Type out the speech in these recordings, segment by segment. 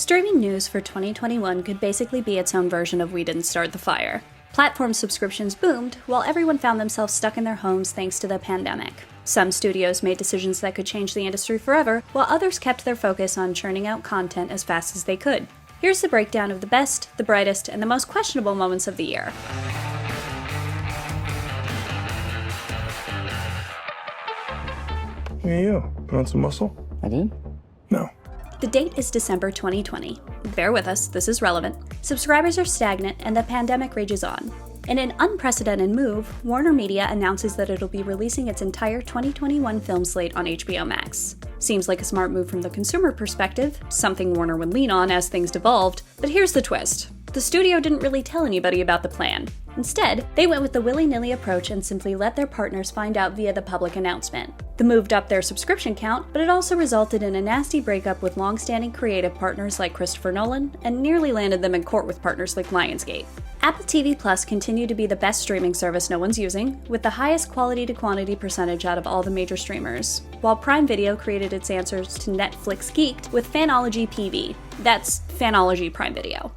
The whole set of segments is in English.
Streaming news for 2021 could basically be its own version of We Didn't Start the Fire. Platform subscriptions boomed, while everyone found themselves stuck in their homes thanks to the pandemic. Some studios made decisions that could change the industry forever, while others kept their focus on churning out content as fast as they could. Here's the breakdown of the best, the brightest, and the most questionable moments of the year. Hey, you. Put on some muscle? I did? No. The date is December 2020. Bear with us, this is relevant. Subscribers are stagnant, and the pandemic rages on. In an unprecedented move, Warner Media announces that it'll be releasing its entire 2021 film slate on HBO Max. Seems like a smart move from the consumer perspective, something Warner would lean on as things devolved, but here's the twist. The studio didn't really tell anybody about the plan. Instead, they went with the willy-nilly approach and simply let their partners find out via the public announcement. The move upped their subscription count, but it also resulted in a nasty breakup with long-standing creative partners like Christopher Nolan, and nearly landed them in court with partners like Lionsgate. Apple TV Plus continued to be the best streaming service no one's using, with the highest quality-to-quantity percentage out of all the major streamers, while Prime Video created its answers to Netflix Geeked with Fanology PV. That's Fanology Prime Video.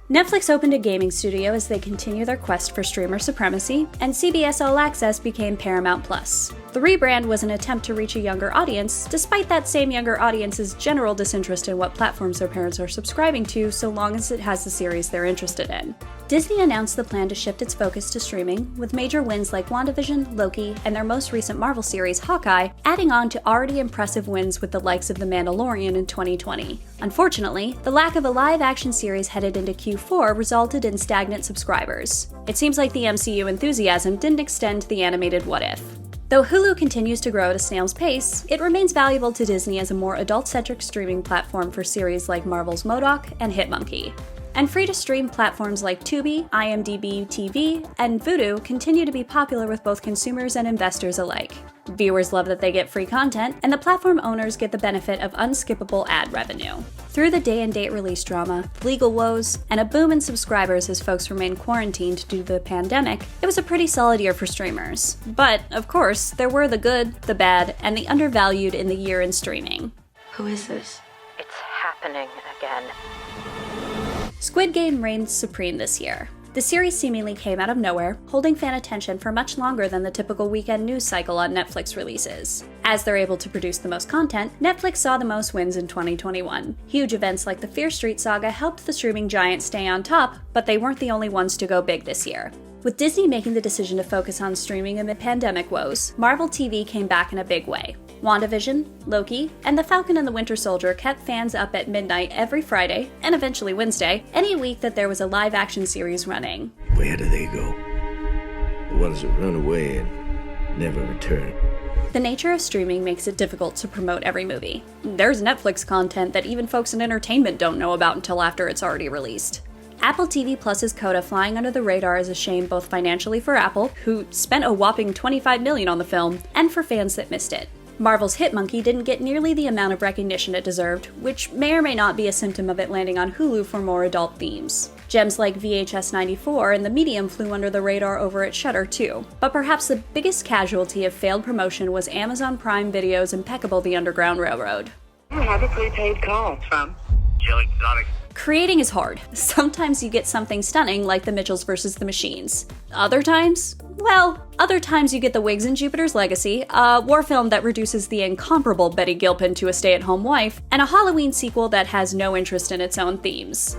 Netflix opened a gaming studio as they continue their quest for streamer supremacy, and CBS All Access became Paramount Plus. The rebrand was an attempt to reach a younger audience, despite that same younger audience's general disinterest in what platforms their parents are subscribing to so long as it has the series they're interested in. Disney announced the plan to shift its focus to streaming, with major wins like WandaVision, Loki, and their most recent Marvel series, Hawkeye, adding on to already impressive wins with the likes of The Mandalorian in 2020. Unfortunately, the lack of a live-action series headed into Q4 resulted in stagnant subscribers. It seems like the MCU enthusiasm didn't extend to the animated What If. Though Hulu continues to grow at a snail's pace, it remains valuable to Disney as a more adult-centric streaming platform for series like Marvel's MODOK and Hitmonkey. And free-to-stream platforms like Tubi, IMDb TV, and Vudu continue to be popular with both consumers and investors alike. Viewers love that they get free content, and the platform owners get the benefit of unskippable ad revenue. Through the day-and-date release drama, legal woes, and a boom in subscribers as folks remain quarantined due to the pandemic, it was a pretty solid year for streamers. But, of course, there were the good, the bad, and the undervalued in the year in streaming. Who is this? It's happening again. Squid Game reigned supreme this year. The series seemingly came out of nowhere, holding fan attention for much longer than the typical weekend news cycle on Netflix releases. As they're able to produce the most content, Netflix saw the most wins in 2021. Huge events like the Fear Street saga helped the streaming giant stay on top, but they weren't the only ones to go big this year. With Disney making the decision to focus on streaming amid pandemic woes, Marvel TV came back in a big way. WandaVision, Loki, and The Falcon and the Winter Soldier kept fans up at midnight every Friday, and eventually Wednesday, any week that there was a live-action series running. Where do they go? The ones that run away and never return. The nature of streaming makes it difficult to promote every movie. There's Netflix content that even folks in entertainment don't know about until after it's already released. Apple TV Plus's coda flying under the radar is a shame both financially for Apple, who spent a whopping $25 million on the film, and for fans that missed it. Marvel's Hitmonkey didn't get nearly the amount of recognition it deserved, which may or may not be a symptom of it landing on Hulu for more adult themes. Gems like VHS 94 and The Medium flew under the radar over at Shudder too, but perhaps the biggest casualty of failed promotion was Amazon Prime Video's impeccable The Underground Railroad. I have a prepaid call from Jill Exotic. Creating is hard. Sometimes you get something stunning like The Mitchells vs. the Machines. Other times you get The Whigs in Jupiter's Legacy, a war film that reduces the incomparable Betty Gilpin to a stay-at-home wife, and a Halloween sequel that has no interest in its own themes.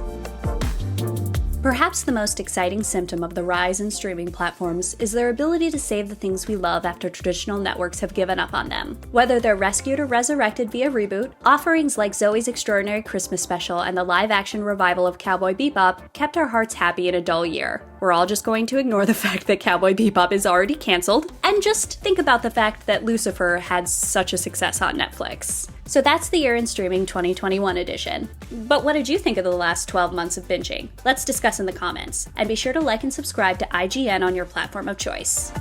Perhaps the most exciting symptom of the rise in streaming platforms is their ability to save the things we love after traditional networks have given up on them. Whether they're rescued or resurrected via reboot, offerings like Zoe's Extraordinary Christmas Special and the live-action revival of Cowboy Bebop kept our hearts happy in a dull year. We're all just going to ignore the fact that Cowboy Bebop is already canceled, and just think about the fact that Lucifer had such a success on Netflix. So that's the Year in Streaming 2021 edition. But what did you think of the last 12 months of binging? Let's discuss in the comments, and be sure to like and subscribe to IGN on your platform of choice.